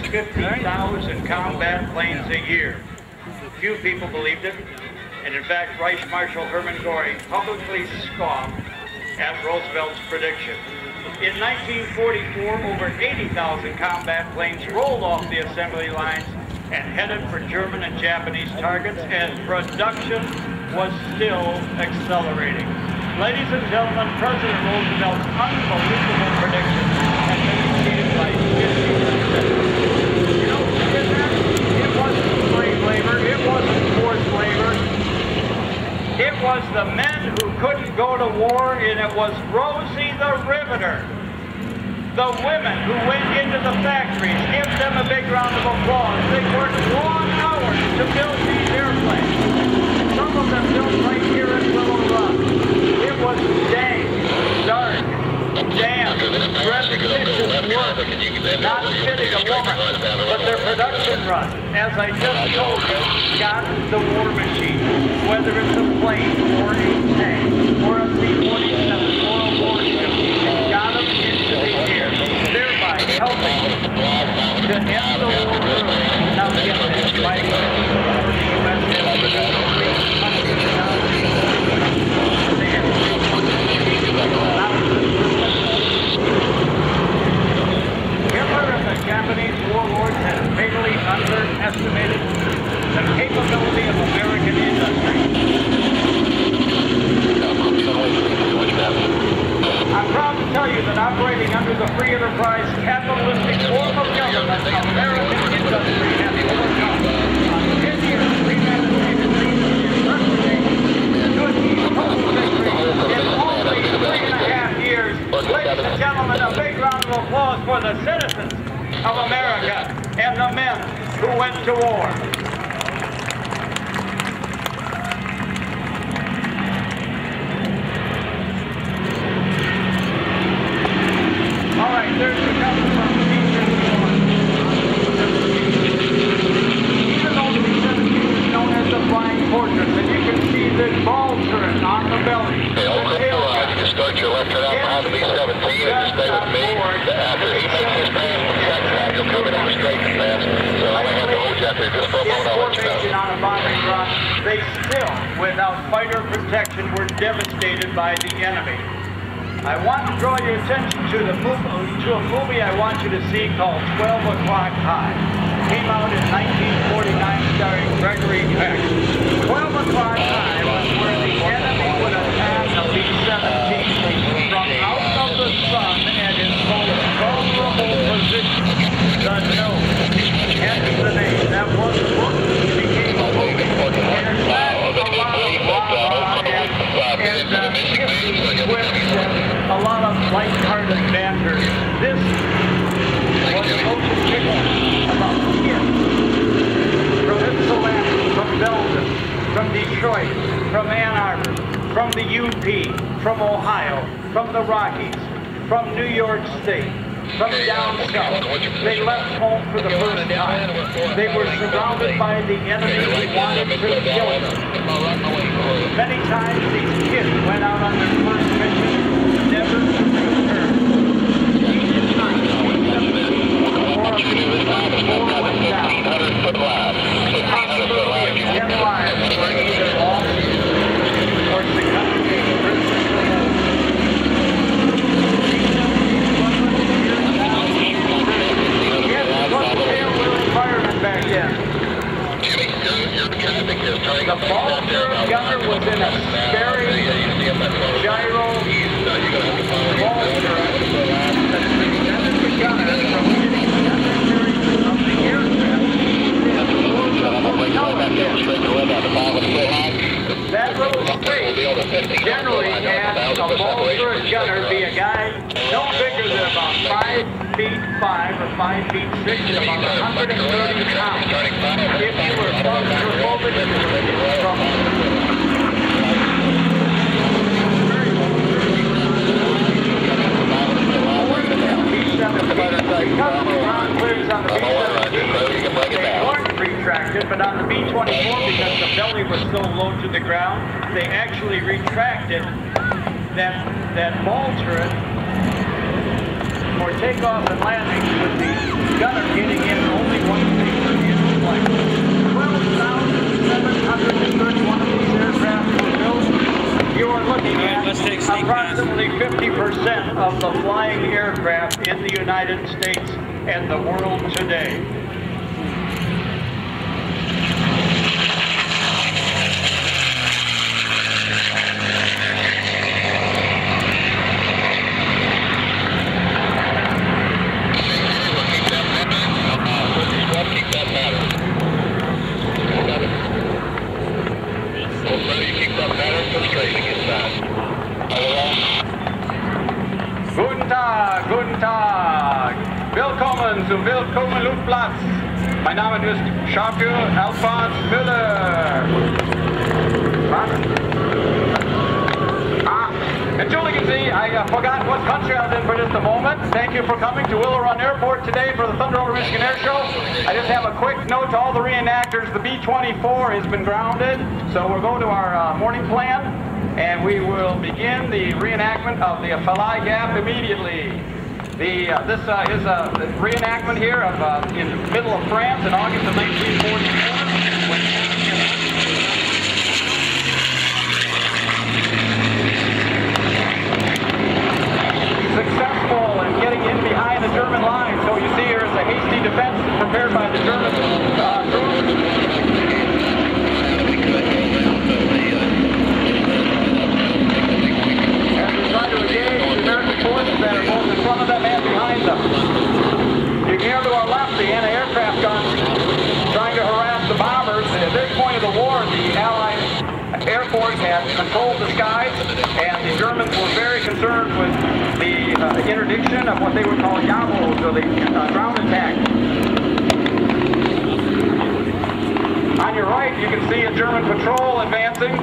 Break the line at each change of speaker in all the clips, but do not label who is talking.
50,000 combat planes a year. Few people believed it, and in fact, Reich Marshal Hermann Göring publicly scoffed at Roosevelt's prediction. In 1944, over 80,000 combat planes rolled off the assembly lines and headed for German and Japanese targets, and production was still accelerating. Ladies and gentlemen, President Roosevelt's unbelievable prediction has been exceeded by 50%. You know, it wasn't slave labor, it wasn't forced labor. It was the men who couldn't go to war, and it was Rosie the Riveter. The women who went into the factories, give them a big round of applause. They worked long hours to build these airplanes. Some of them built right here in Willow Run. It was dank, dark, damp, repetitious work, not fitting a woman, but their production run, as I just told you, got the war machine. Whether it's a plane or a tank or a C-47 or a warship, it got them into the air, thereby helping to end the war early. Now get this, fighting for the U.S. Hitler and the Japanese warlords had fatally underestimated the capability of American industry. I'm proud to tell you that operating under the free enterprise capitalistic form of government, American industry has overcome on 10 years premeditated to achieve total victory in only 3.5 years. Ladies and gentlemen, a big round of applause for the citizens of America and the men who went to war. All right, there's the cover from B-17. Even though the B-17 is known as the Flying Fortress, and you can see the ball turret on the belly.
Okay, over the garage, you can start your left turn out behind the B-17 and just stay with me. After he makes his pass from the second half, you'll come in on the straight and fast. So I'm going to have to hold you out there just for a moment. I'll let you know.
On a bombing run, they still, without fighter protection, were devastated by the enemy. I want to draw your attention to a movie I want you to see called 12 O'Clock High. It came out in 1949 starring Gregory Peck. 12 O'Clock High was where the enemy would attack a B-17 from out of the sun and in most vulnerable position. The nose, hence the name. That was the book, became a movie. And in fact, a lot of blah-blah and a lot of light-hearted banter. This was a motion picture about kids from Ypsilanti, from Belgium, from Detroit, from Ann Arbor, from the UP, from Ohio, from the Rockies, from New York State, from down south. They left home for the first time. They were surrounded by the enemy who wanted to kill them. Many times these kids went out on their first mission, never to return. Each time, more of these war went down. The possibility of 10 lives were either lost or succumbed to prison. Back in. The ball gunner was in a very gyro ball turret that prevented the gunner from hitting the undercarriage of the aircraft. That little space generally had a ball turret gunner be a guy no bigger than about 5'5" or 5'6", about 130 pounds. If you were claustrophobic from because the ground clears on the B-17, they weren't retracted, but on the B-24, because the belly was so low to the ground, they actually retracted that ball turret for takeoff and landing with the gunner getting in only one station in flight. 12,731 of these aircraft were built. You are looking at approximately 50% of the flying aircraft in the United States and the world today. Guten Tag, guten Tag. Willkommen zum Willkommen Luftplatz. Mein Name ist Chauffeur Alphonse Müller. Entschuldigen Sie, I forgot what country I was in for just a moment. Thank you for coming to Willow Run Airport today for the Thunder Over Michigan Air Show. I just have a quick note to all the reenactors. The B-24 has been grounded, so we'll go to our morning plan, and we will begin the reenactment of the Falaise Gap immediately. This is a reenactment here of in the middle of France in August of 1944. When successful in getting in behind the German line. So you see here is a hasty defense prepared by the German troops. As we try to engage the American forces that are both in front of them and behind them. You can hear to our left the anti-aircraft guns trying to harass the bombers. At this point of the war, the Allied Air Force had controlled the skies, and the Germans were very concerned with the interdiction of what they would call YAMOs, or the ground attack. On your right, you can see a German patrol advancing.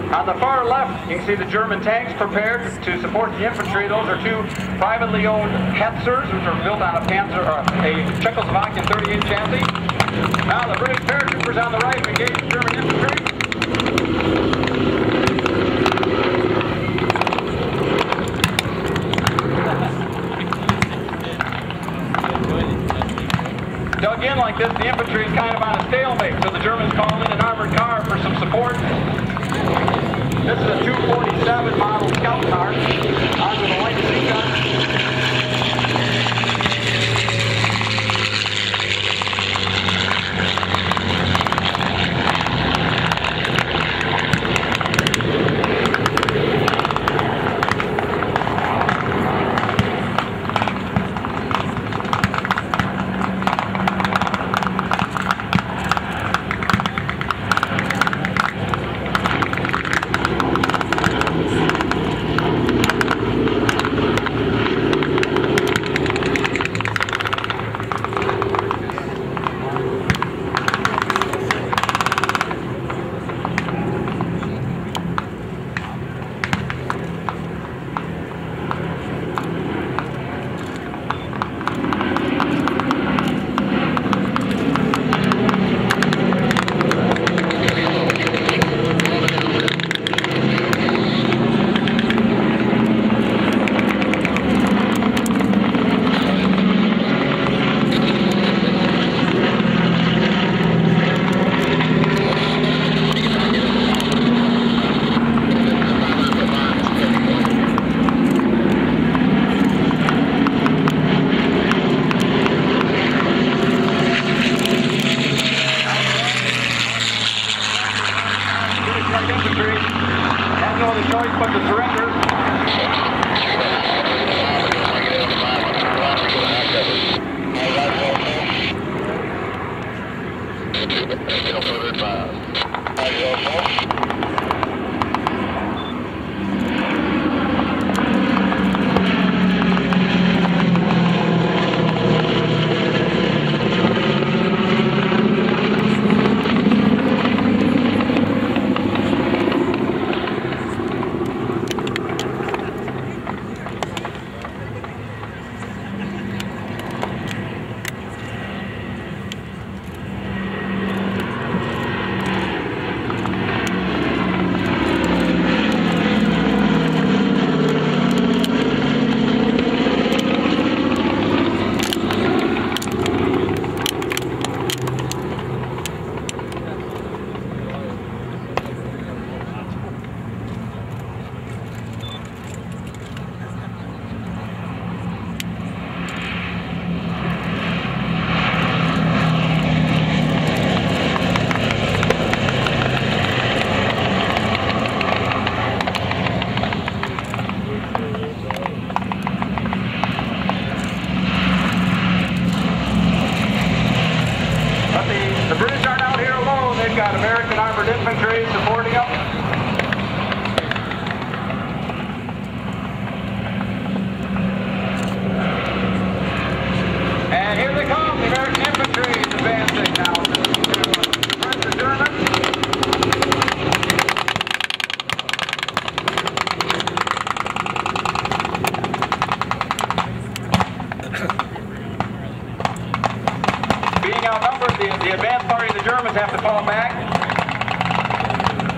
On the far left, you can see the German tanks prepared to support the infantry. Those are two privately owned Hetzers, which are built on a Panzer, or a Czechoslovakian 38 chassis. Now the British paratroopers on the right engage the German infantry. Dug in like this, the infantry is kind of on a stalemate, so the Germans call in an armored car for some support. This is a 247 model scout car, armed with a light machine gun. Germans have to fall back.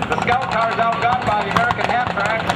The scout car is outgunned by the American half-tracks.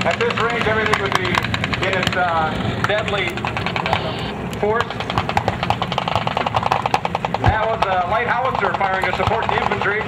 At this range, everything would be in its deadly force. That was a light howitzer firing to support the infantry.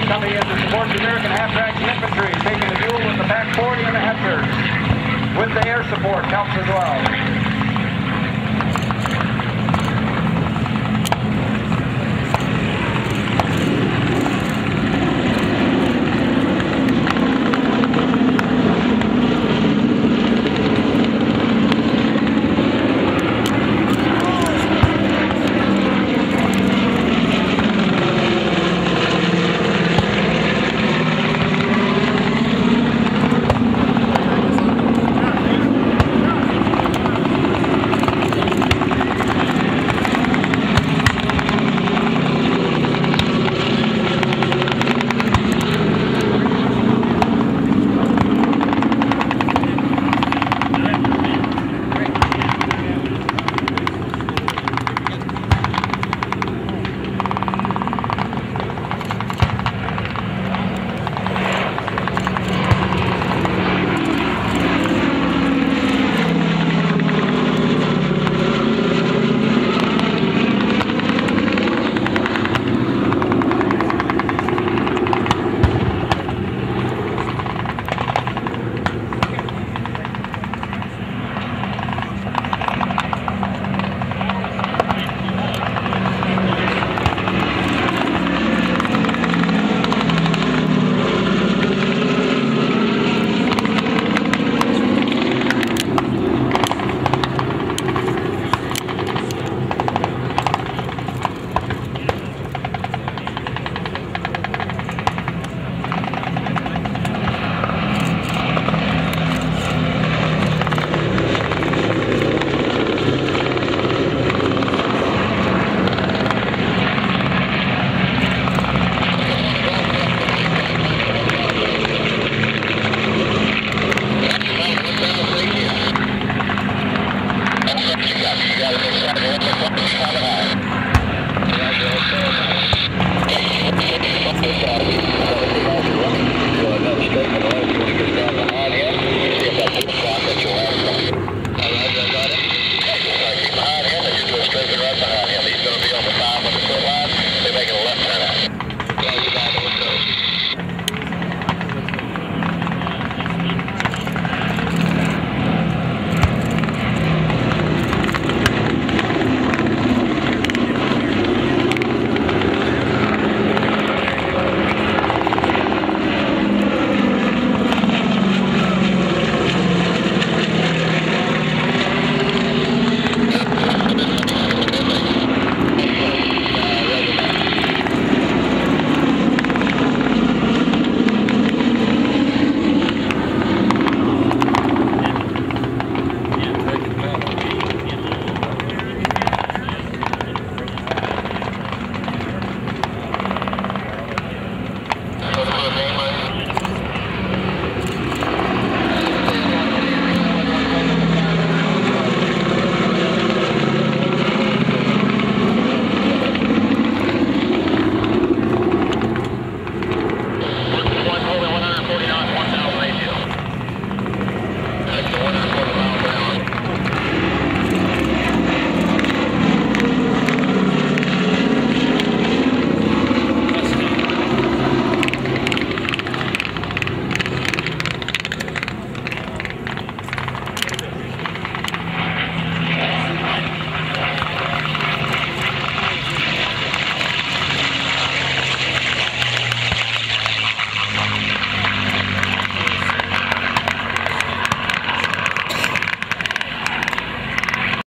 Coming in to support the American half-tracks infantry, taking a duel with the Pac-40 and the Hetzers. With the air support helps as well.
got it.